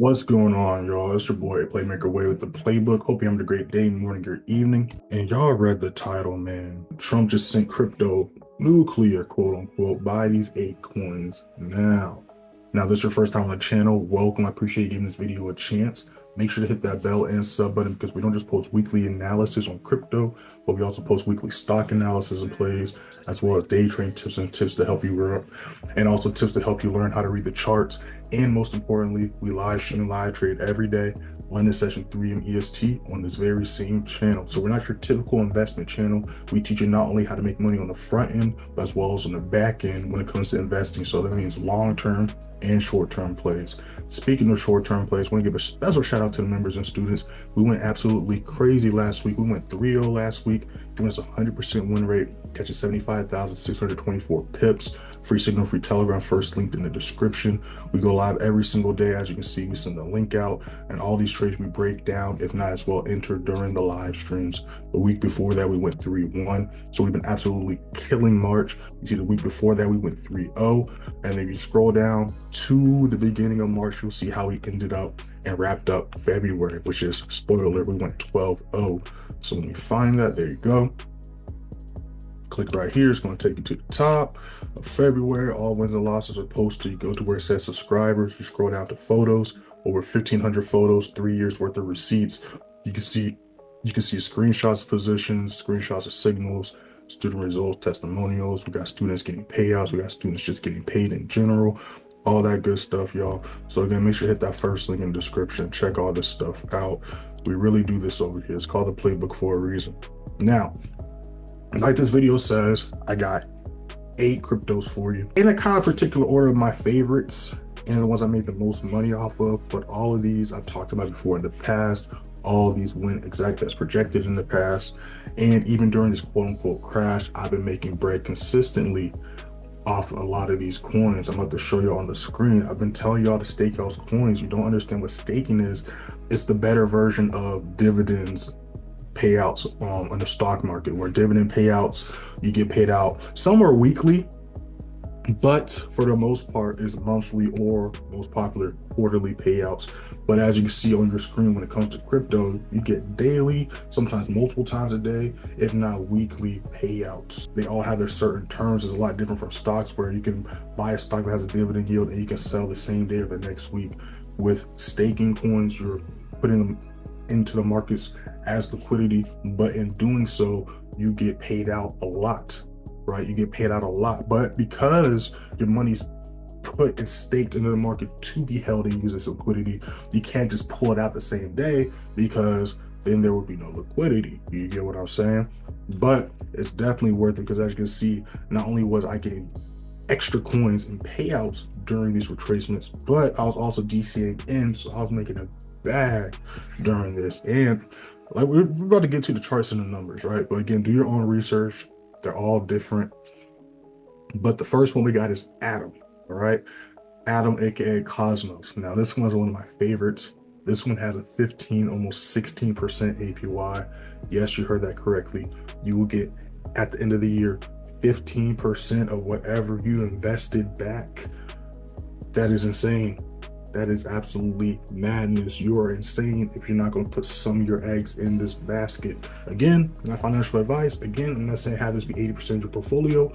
What's going on, y'all? It's your boy, Playmaker Way with the playbook. Hope you're having a great day, morning, or evening. And y'all read the title, man. Trump just sent crypto nuclear, quote unquote, buy these 8 coins now. Now, this is your first time on the channel. Welcome. I appreciate you giving this video a chance. Make sure to hit that bell and sub button because we don't just post weekly analysis on crypto, but we also post weekly stock analysis and plays, as well as day trading tips and tips to help you grow, and also tips to help you learn how to read the charts. And most importantly, we live stream and live trade every day, London session 3 m EST on this very same channel. So we're not your typical investment channel. We teach you not only how to make money on the front end, but as well as on the back end when it comes to investing. So that means long-term and short-term plays. Speaking of short-term plays, I want to give a special shout out to the members and students. We went absolutely crazy last week. We went 3-0 last week, giving us a 100% win rate, catching 75,624 pips. Free signal, free telegram, first linked in the description. We go live every single day. As you can see, we send the link out, and all these trades we break down, if not as well, entered during the live streams. The week before that, we went 3-1. So we've been absolutely killing March. You see, the week before that, we went 3-0. And if you scroll down to the beginning of March, you'll see how we ended up and wrapped up February, which is, spoiler, we went 12-0. So when we find that, there you go. Click right here. It's going to take you to the top of February. All wins and losses are posted. You go to where it says subscribers. You scroll down to photos. Over 1,500 photos, 3 years worth of receipts. You can see screenshots of positions, screenshots of signals, student results, testimonials. We got students getting payouts. We got students just getting paid in general. All that good stuff, y'all. So again, make sure to hit that first link in the description. Check all this stuff out. We really do this over here. It's called the playbook for a reason. Now, like this video says, I got 8 cryptos for you in a kind of particular order of my favorites and the ones I made the most money off of. But all of these I've talked about before in the past. All of these went exactly as projected in the past. And even during this quote unquote crash, I've been making bread consistently off a lot of these coins. I'm about to show you on the screen. I've been telling y'all to stake y'all's coins. You don't understand what staking is. It's the better version of dividends payouts in the stock market, where dividend payouts, you get paid out. Some are weekly, but for the most part is monthly, or most popular, quarterly payouts. But as you can see on your screen, when it comes to crypto, you get daily, sometimes multiple times a day, if not weekly payouts. They all have their certain terms. It's a lot different from stocks, where you can buy a stock that has a dividend yield and you can sell the same day or the next week. With staking coins, you're putting them into the markets as liquidity, but in doing so, you get paid out a lot, right? You get paid out a lot, but because your money's put and staked into the market to be held and used as liquidity, you can't just pull it out the same day, because then there would be no liquidity. You get what I'm saying? But it's definitely worth it, because as you can see, not only was I getting extra coins and payouts during these retracements, but I was also DCAing in, so I was making a bag during this. And like we're about to get to the charts and the numbers, right? But again, do your own research. They're all different. But the first one we got is Atom. All right, Atom, aka Cosmos. Now this one's one of my favorites. This one has a 15, almost 16% APY. Yes, you heard that correctly. You will get at the end of the year 15% of whatever you invested back. That is insane. That is absolutely madness. You are insane if you're not going to put some of your eggs in this basket. Again, not financial advice. Again, I'm not saying have this be 80% of your portfolio,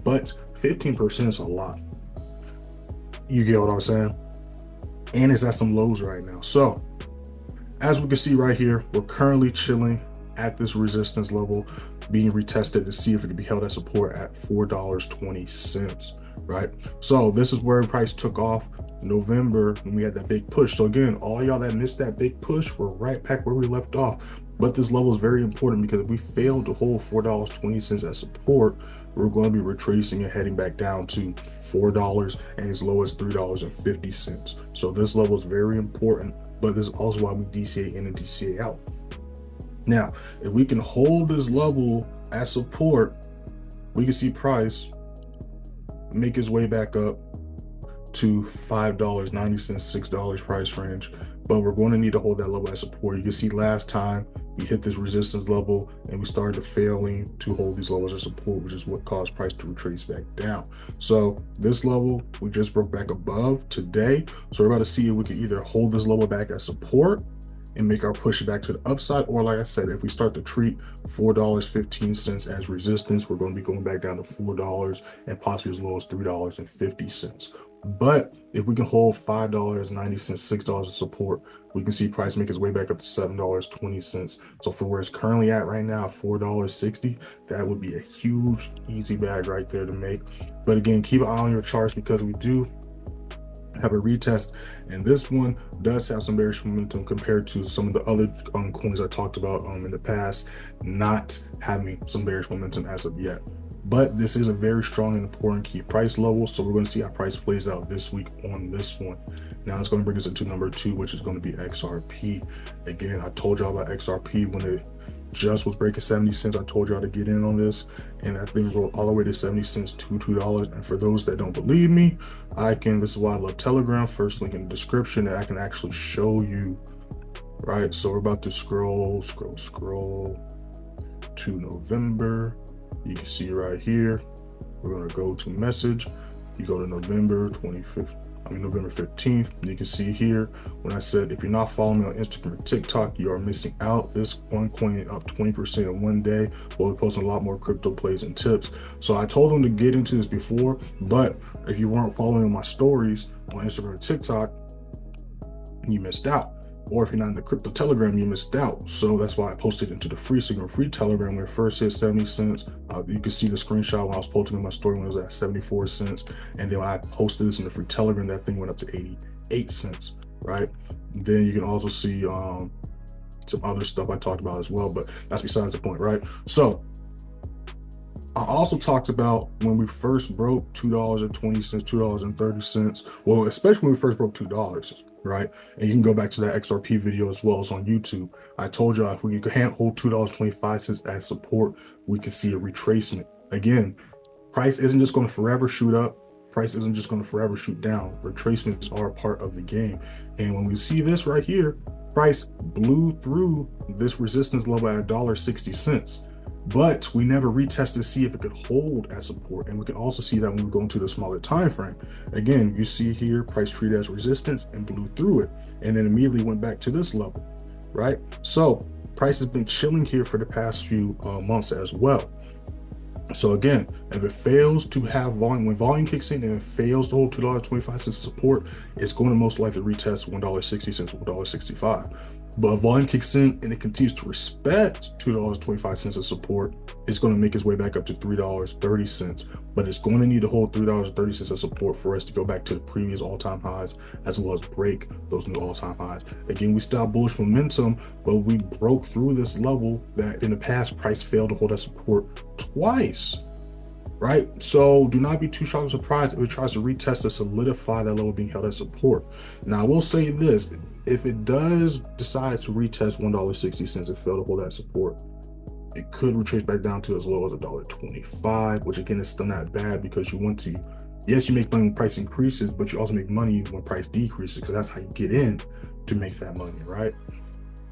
but 15% is a lot. You get what I'm saying? And it's at some lows right now. So as we can see right here, we're currently chilling at this resistance level, being retested to see if it can be held at support at $4.20, right? So this is where price took off November when we had that big push. So again, all y'all that missed that big push, we're right back where we left off. But this level is very important, because if we fail to hold $4.20 as support, we're going to be retracing and heading back down to $4 and as low as $3.50. So this level is very important, but this is also why we DCA in and DCA out. Now, if we can hold this level as support, we can see price make its way back up to $5.90, $6 price range. but we're going to need to hold that level as support. You can see last time we hit this resistance level and we started failing to hold these levels as support, which is what caused price to retrace back down. So this level we just broke back above today. So we're about to see if we can either hold this level back as support and make our push back to the upside, or like I said, if we start to treat $4.15 as resistance, we're going to be going back down to $4 and possibly as low as $3.50. But if we can hold $5.90, $6 as support, we can see price make its way back up to $7.20. So for where it's currently at right now, $4.60, that would be a huge easy bag right there to make. But again, keep an eye on your charts, because we do have a retest, and this one does have some bearish momentum compared to some of the other coins I talked about in the past not having some bearish momentum as of yet. But this is a very strong and important key price level, so we're going to see how price plays out this week on this one. Now it's going to bring us into number 2, which is going to be XRP. Again, I told y'all about XRP when it just was breaking 70 cents. I told y'all to get in on this, and that thing rolled all the way to 70 cents to $2. And for those that don't believe me, this is why I love Telegram. First link in the description that I can actually show you, right? So we're about to scroll to November. You can see right here, we're going to go to message. You go to November 15th. You can see here when I said, if you're not following me on Instagram or TikTok, you are missing out. This one coin up 20% in one day. We'll be posting a lot more crypto plays and tips. So I told them to get into this before, but if you weren't following my stories on Instagram or TikTok, you missed out. Or if you're not in the crypto Telegram, you missed out. So that's why I posted into the free signal free Telegram when it first hit 70 cents. You can see the screenshot when I was posting in my story when it was at 74 cents. And then when I posted this in the free Telegram, that thing went up to 88 cents, right? Then you can also see some other stuff I talked about as well, but that's besides the point, right? So I also talked about when we first broke $2.20, $2.30. Well, especially when we first broke $2, right? And you can go back to that XRP video as well as on YouTube. I told y'all if we can't hold $2.25 as support, we can see a retracement. Again, price isn't just going to forever shoot up. Price isn't just going to forever shoot down. Retracements are a part of the game. And when we see this right here, price blew through this resistance level at $1.60. But we never retested to see if it could hold as support. And we can also see that when we go into the smaller time frame. Again, you see here price treated as resistance and blew through it, and then immediately went back to this level, right? So price has been chilling here for the past few months as well. So again, if it fails to have volume, when volume kicks in and it fails to hold $2.25 support, it's going to most likely retest $1.60, $1.65. But if volume kicks in and it continues to respect $2.25 as support, it's going to make its way back up to $3.30. But it's going to need to hold $3.30 as support for us to go back to the previous all-time highs, as well as break those new all-time highs. Again, we still have bullish momentum, but we broke through this level that in the past price failed to hold that support twice, right? So do not be too shocked or surprised if it tries to retest to solidify that level being held as support. Now, I will say this. If it does decide to retest $1.60 and fail to hold that support, it could retrace back down to as low as $1.25, which again is still not bad, because you want to, yes, you make money when price increases, but you also make money when price decreases, because that's how you get in to make that money, right?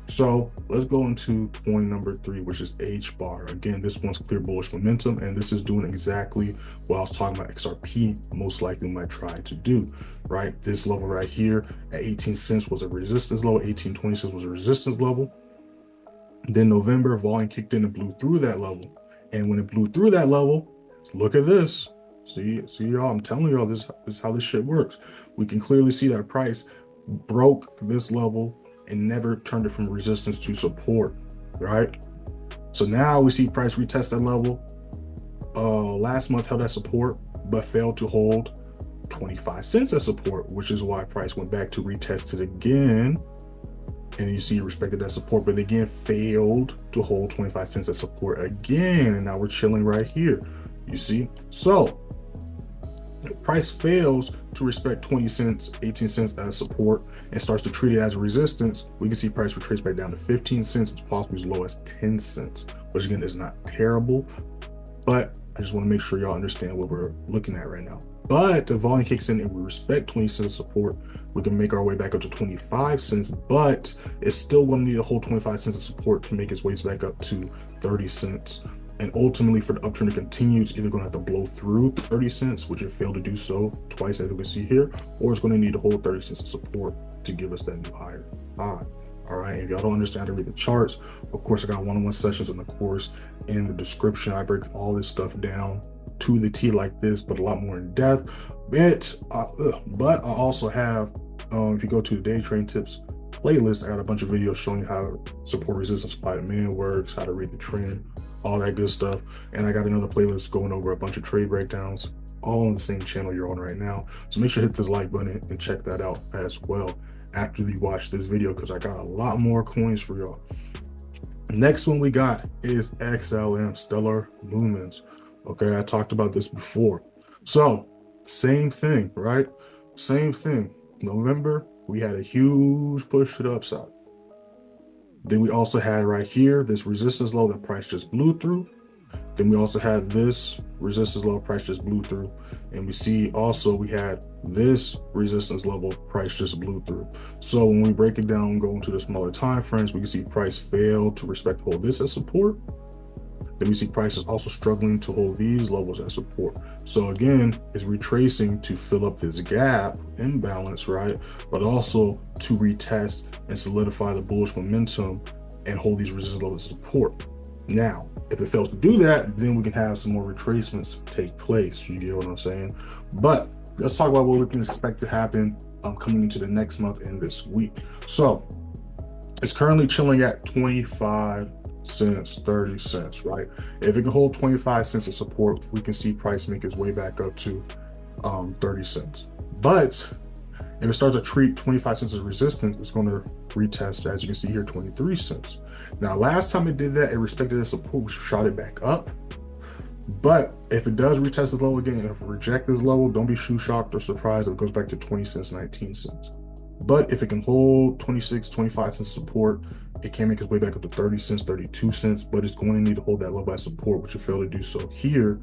So let's go into coin number 3, which is HBAR. Again, this one's clear bullish momentum, and this is doing exactly what I was talking about XRP most likely might try to do, right? This level right here at 18 cents was a resistance level, 18.20 cents was a resistance level. Then November, volume kicked in and blew through that level. And when it blew through that level, look at this. See y'all, I'm telling y'all, this is how this shit works. We can clearly see that price broke this level and never turned it from resistance to support, right? So now we see price retest that level. Last month held that support, but failed to hold 25 cents as support, which is why price went back to retest it again. And you see it respected that support, but again failed to hold 25 cents as support again. And now we're chilling right here, you see? So if price fails to respect 20 cents, 18 cents as support and starts to treat it as resistance, we can see price retrace back down to 15 cents. It's possibly as low as 10 cents, which again is not terrible, but I just want to make sure y'all understand what we're looking at right now. But if volume kicks in and we respect 20 cents support, we can make our way back up to 25 cents, but it's still going to need a whole 25 cents of support to make its way back up to 30 cents. And ultimately, for the uptrend to continue, it's either going to have to blow through 30 cents, which it failed to do so twice, as we can see here, or it's going to need a whole 30 cents of support to give us that new higher high. All right, if y'all don't understand how to read the charts, of course, I got one-on-one sessions in the course in the description. I break all this stuff down to the T like this, but a lot more in depth. But I also have, if you go to the day trading tips playlist, I got a bunch of videos showing you how support, resistance, supply, demand works, how to read the trend, all that good stuff. And I got another playlist going over a bunch of trade breakdowns, all on the same channel you're on right now. So make sure to hit this like button and check that out as well after you watch this video, because I got a lot more coins for y'all. Next one we got is XLM, Stellar Lumens. Okay, I talked about this before. So same thing, right? Same thing. November, we had a huge push to the upside. Then we also had right here this resistance low that price just blew through. Then we also had this resistance level price just blew through. And we see also we had this resistance level price just blew through. So when we break it down, go into the smaller time frames, we can see price fail to respect hold this as support. Then we see price is also struggling to hold these levels as support. So again, it's retracing to fill up this gap imbalance, right? But also to retest and solidify the bullish momentum and hold these resistance levels as support. Now, if it fails to do that, then we can have some more retracements take place. You get what I'm saying? But let's talk about what we can expect to happen coming into the next month and this week. So it's currently chilling at 25 cents, 30 cents, right? If it can hold 25 cents of support, we can see price make its way back up to 30 cents. But if it starts to treat 25 cents as resistance, it's going to retest, as you can see here, 23 cents. Now, last time it did that, it respected the support, which shot it back up. But if it does retest this level again, if it rejects this level, don't be shocked or surprised if it goes back to 20 cents, 19 cents. But if it can hold 26, 25 cents support, it can make its way back up to 30 cents, 32 cents, but it's going to need to hold that level as support, which it failed to do so here,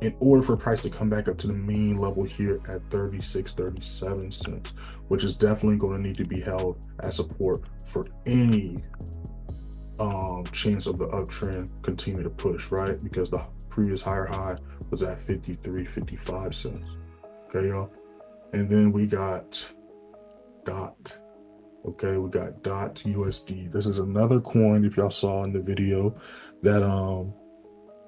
in order for price to come back up to the main level here at 36, 37 cents, which is definitely going to need to be held as support for any chance of the uptrend continue to push, right? Because the previous higher high was at 53, 55 cents. Okay, y'all. And then we got DOT. Okay, we got DOT USD. This is another coin, if y'all saw in the video, that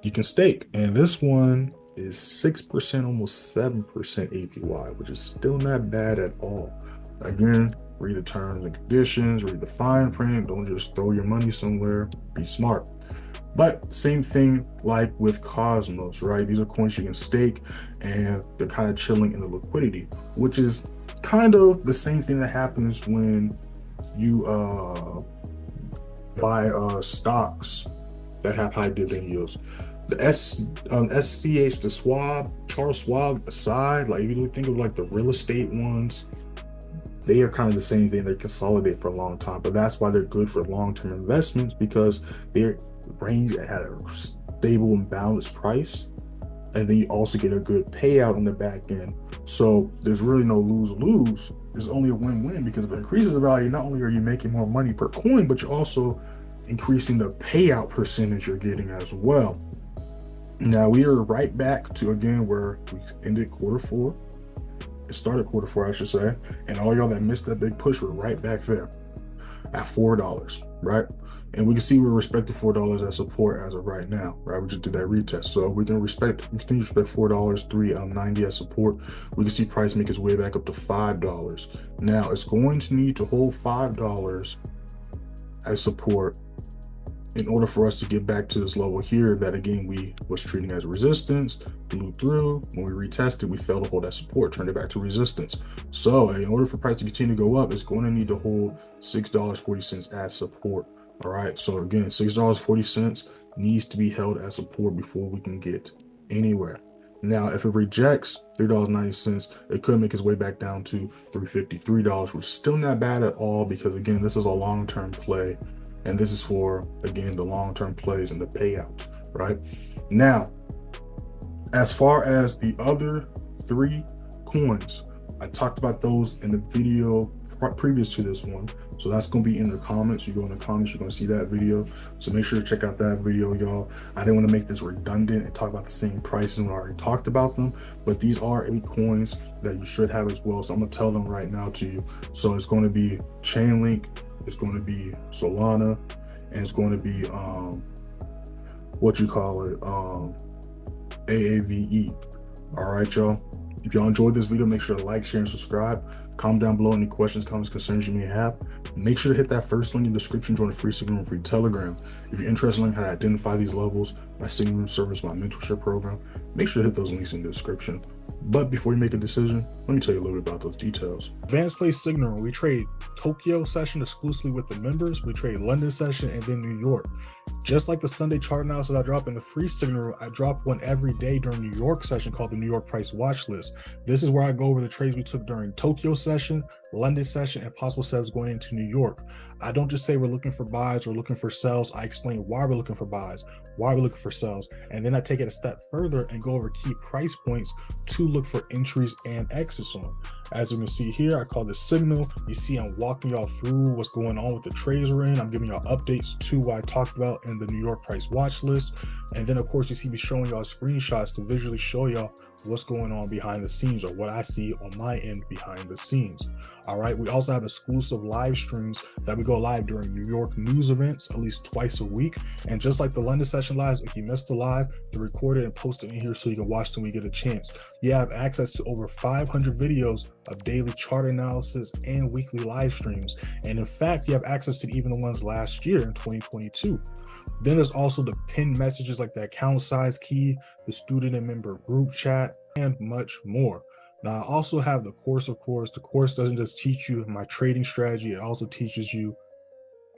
you can stake. And this one is 6%, almost 7% APY, which is still not bad at all. Again, read the terms and conditions, read the fine print. Don't just throw your money somewhere. Be smart. But same thing like with Cosmos, right? These are coins you can stake, and they're kind of chilling in the liquidity, which is kind of the same thing that happens when you buy stocks that have high dividend yields. The SCH, the Charles Schwab aside, like if you think of like the real estate ones, they are kind of the same thing. They consolidate for a long time, but that's why they're good for long-term investments, because they're range at a stable and balanced price, and then you also get a good payout on the back end. So there's really no lose-lose. There's only a win-win, because if it increases the value, not only are you making more money per coin, but you're also increasing the payout percentage you're getting as well. Now we are right back to, again, where we ended quarter four. It started quarter four, I should say. And all y'all that missed that big push, we're right back there at $4, right? And we can see we're respecting $4 as support as of right now, right? We just did that retest. So we can continue to respect $4, $3.90 as support. We can see price make its way back up to $5. Now it's going to need to hold $5 as support in order for us to get back to this level here that, again, we was treating as resistance, blew through. When we retested, we failed to hold that support, turned it back to resistance. So in order for price to continue to go up, it's going to need to hold $6.40 as support. All right, so again, $6.40 needs to be held as support before we can get anywhere. Now, if it rejects $3.90, it could make its way back down to $3.53, which is still not bad at all, because again, this is a long-term play. And this is for, again, the long-term plays and the payouts, right? Now, as far as the other 3 coins. I talked about those in the video previous to this one, so that's going to be in the comments. You go in the comments, you're going to see that video, so make sure to check out that video, y'all. I didn't want to make this redundant and talk about the same prices when I already talked about them, but these are 8 coins that you should have as well, so I'm going to tell them right now to you. So it's going to be Chainlink, it's going to be Solana, and it's going to be AAVE. All right, y'all. If y'all enjoyed this video, make sure to like, share, and subscribe. Comment down below any questions, comments, concerns you may have. Make sure to hit that first link in the description, join the free Signal Room, free Telegram. If you're interested in learning how to identify these levels, my Signal Room service, my mentorship program, make sure to hit those links in the description. But before you make a decision, let me tell you a little bit about those details. Advanced Play Signal Room, we trade Tokyo session exclusively with the members. We trade London session and then New York. Just like the Sunday chart analysis I drop in the free Signal Room, I drop one every day during New York session called the New York Price Watch List. This is where I go over the trades we took during Tokyo session, London session, and possible setups going into New York. I don't just say we're looking for buys or looking for sells. I explain why we're looking for buys, why we're looking for sells, and then I take it a step further and go over key price points to look for entries and exits on. As you can see here, I call this signal. You see I'm walking y'all through what's going on with the trades we're in. I'm giving y'all updates to what I talked about in the New York Price Watch List. And then of course you see me showing y'all screenshots to visually show y'all what's going on behind the scenes, or what I see on my end behind the scenes. All right, we also have exclusive live streams that we go live during New York news events at least twice a week. And just like the London session lives, if you missed the live, they're recorded and posted in here so you can watch them when you get a chance. You have access to over 500 videos of daily chart analysis and weekly live streams. And in fact, you have access to even the ones last year in 2022. Then there's also the pinned messages like the account size key, the student and member group chat, and much more. Now, I also have the course, of course. The course doesn't just teach you my trading strategy, it also teaches you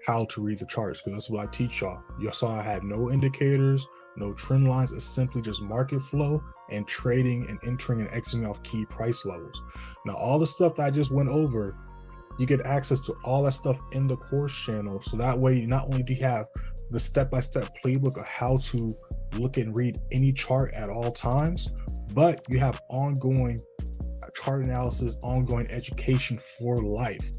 how to read the charts, because that's what I teach y'all. You saw I had no indicators, no trend lines. It's simply just market flow and trading and entering and exiting off key price levels. Now, all the stuff that I just went over, you get access to all that stuff in the course channel. So that way, not only do you have the step-by-step playbook of how to look and read any chart at all times, but you have ongoing chart analysis, ongoing education for life.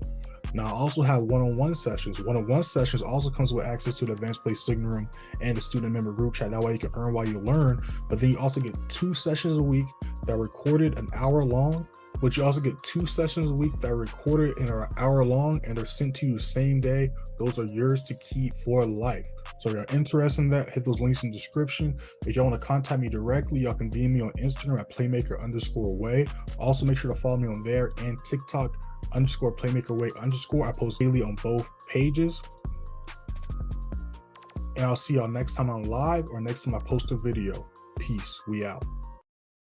Now, I also have one-on-one sessions. One-on-one sessions also comes with access to the Advanced Play Signal Room and the student member group chat. That way you can earn while you learn, but then you also get 2 sessions a week that are recorded an hour long, but you also get 2 sessions a week that are recorded and are an hour long, and they're sent to you same day. Those are yours to keep for life. So if you're interested in that, hit those links in the description. If y'all want to contact me directly, y'all can DM me on Instagram at playmaker_way. Also, make sure to follow me on there, and TikTok _playmakerway_. I post daily on both pages. And I'll see y'all next time I'm live or next time I post a video. Peace. We out.